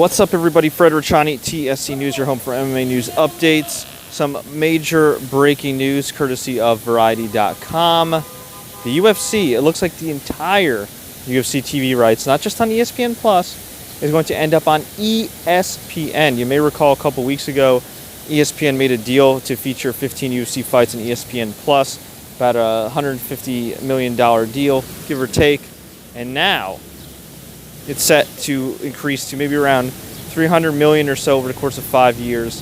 What's up, everybody? Fred Richani, TSC News, your home for MMA news updates. Some major breaking news courtesy of Variety.com. The UFC, it looks like the entire UFC TV rights, not just on ESPN Plus, is going to end up on ESPN. You may recall a couple weeks ago, ESPN made a deal to feature 15 UFC fights on ESPN Plus, about a $150 million deal, give or take. And now it's set to increase to maybe around $300 million or so over the course of 5 years.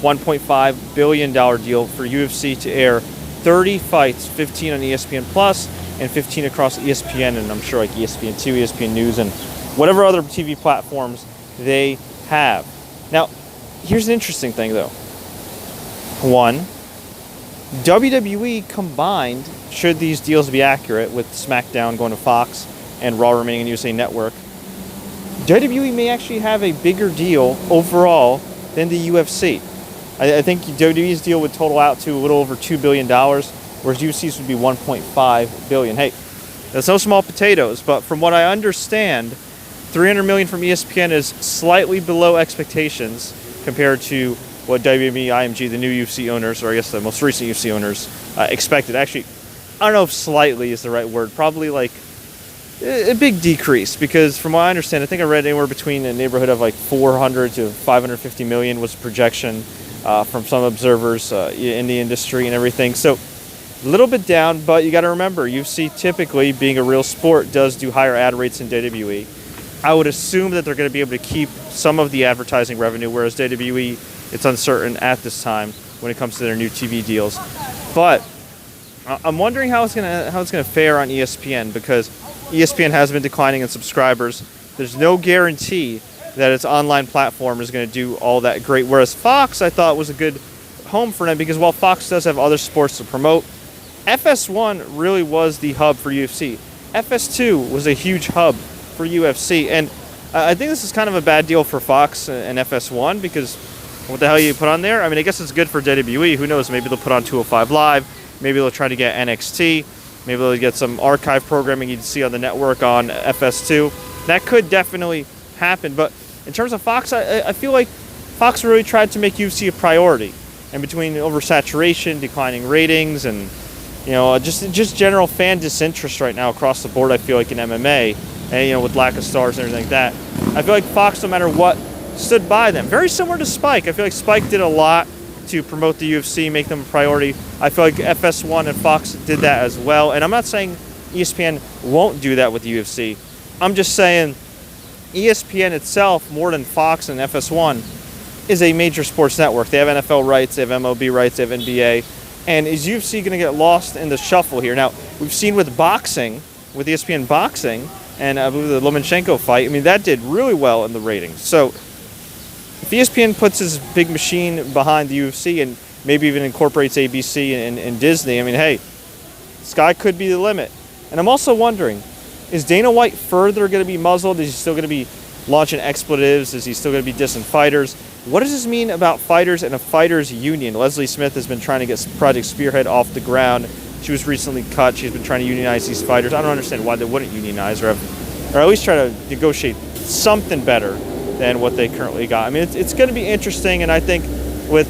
$1.5 billion deal for UFC to air 30 fights, 15 on ESPN Plus and 15 across ESPN, and I'm sure like ESPN2, ESPN News, and whatever other TV platforms they have. Now, here's an interesting thing though. One, WWE combined, should these deals be accurate, with SmackDown going to Fox and Raw remaining on USA Network, WWE may actually have a bigger deal overall than the UFC. I think WWE's deal would total out to a little over $2 billion, whereas UFC's would be $1.5 billion. Hey, that's no small potatoes, but from what I understand, $300 million from ESPN is slightly below expectations compared to what WWE, IMG, the new UFC owners, or I guess the most recent UFC owners, expected. Actually, I don't know if slightly is the right word, probably like a big decrease, because from what I understand, I think I read anywhere between a neighborhood of like 400 to 550 million was a projection from some observers in the industry and everything. So a little bit down, but you got to remember, UFC typically, being a real sport, does do higher ad rates than WWE. I would assume that they're going to be able to keep some of the advertising revenue, whereas WWE, it's uncertain at this time when it comes to their new TV deals. But I'm wondering how it's going to fare on ESPN, because ESPN has been declining in subscribers. There's no guarantee that its online platform is going to do all that great. Whereas Fox, I thought, was a good home for them, because while Fox does have other sports to promote, FS1 really was the hub for UFC. FS2 was a huge hub for UFC. And I think this is kind of a bad deal for Fox and FS1, because what the hell you put on there? I mean, I guess it's good for WWE. Who knows? Maybe they'll put on 205 Live. Maybe they'll try to get NXT. Maybe they'll get some archive programming you'd see on the network on FS2. That could definitely happen. But in terms of Fox, I feel like Fox really tried to make UFC a priority. And between oversaturation, declining ratings, and just general fan disinterest right now across the board, I feel like in MMA, and with lack of stars and everything like that, I feel like Fox, no matter what, stood by them. Very similar to Spike. I feel like Spike did a lot to promote the UFC, make them a priority. I feel like FS1 and Fox did that as well. And I'm not saying ESPN won't do that with the UFC. I'm just saying ESPN itself, more than Fox and FS1, is a major sports network. They have NFL rights, they have MLB rights, they have NBA. And is UFC going to get lost in the shuffle here? Now, we've seen with boxing, with ESPN boxing, and I believe the Lomachenko fight, I mean, that did really well in the ratings. So if ESPN puts his big machine behind the UFC and maybe even incorporates ABC and Disney, I mean, hey, sky could be the limit. And I'm also wondering, is Dana White further going to be muzzled? Is he still going to be launching expletives? Is he still going to be dissing fighters? What does this mean about fighters and a fighters union? Leslie Smith has been trying to get Project Spearhead off the ground. She was recently cut. She's been trying to unionize these fighters. I don't understand why they wouldn't unionize, or at least try to negotiate something better than what they currently got. I mean, it's going to be interesting, and I think with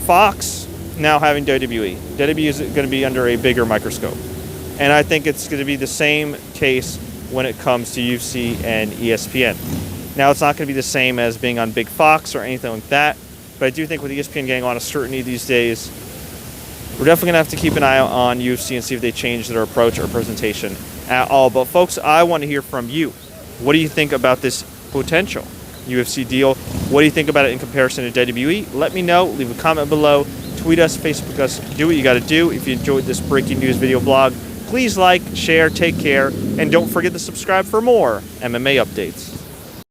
Fox now having WWE is going to be under a bigger microscope. And I think it's going to be the same case when it comes to UFC and ESPN. Now, it's not going to be the same as being on Big Fox or anything like that, but I do think with ESPN getting a lot of scrutiny these days, we're definitely going to have to keep an eye on UFC and see if they change their approach or presentation at all. But folks, I want to hear from you. What do you think about this potential UFC deal? What do you think about it in comparison to WWE? Let me know. Leave a comment below. Tweet us, Facebook us. Do what you got to do. If you enjoyed this breaking news video blog, please like, share, take care, and don't forget to subscribe for more MMA updates.